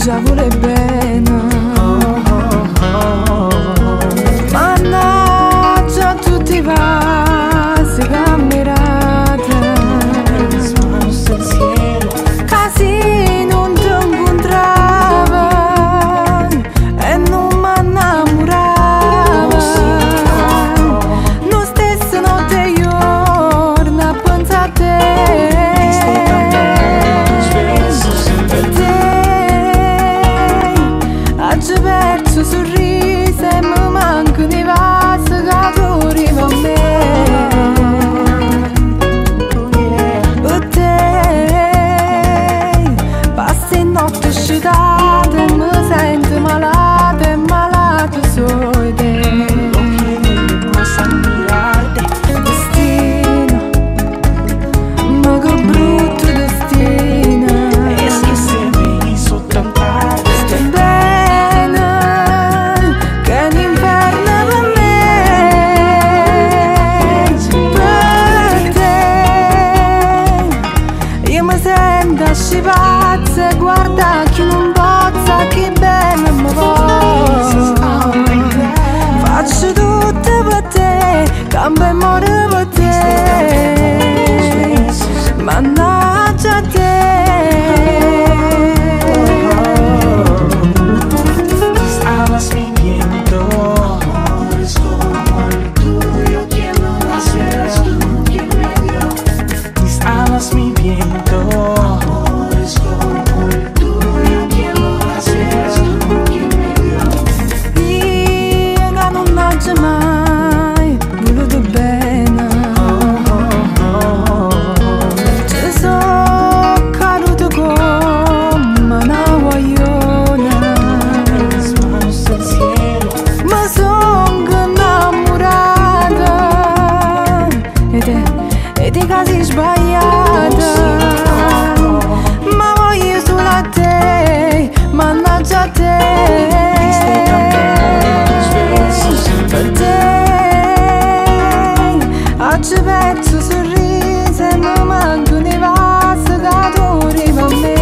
Già vuole bene, mannaggia a tutti i vasi camminate, casi non ti incontrava e non mi innamorava, non stessa notte e giorno a pensare a te. Oggi perso sorriso e mi mancano i vasi che tu arrivi a me. Per te passi notte sciutate e mi sento malata e malato sono te. Destino, ma che brutto destino. Sci pazza, guarda chi non bozza, che bene mi vuoi. Faccio tutto per te, cambio e muore per te. Mannaggia a te. Estabas mintiendo, amores como el tuyo, quien no nacieras tú, quien me dio. Estabas mintiendo. Mai voluto bene, ci sono caduto come una guagliona, ma sono innamorata ed è quasi sbagliata, ma voglio solo a te, mannaggia a te. Oggi perso sorriso e mi mancano i vasi che tu arrivi a me.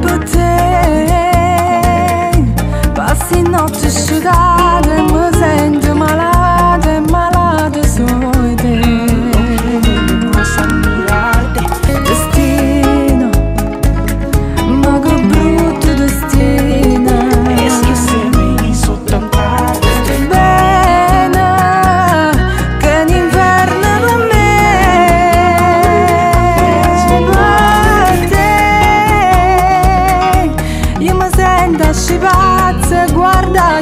Per te passi notte sciutate e mi sento malata e malato sono te. Destino, ma che brutto destino. Sci pazza, guarda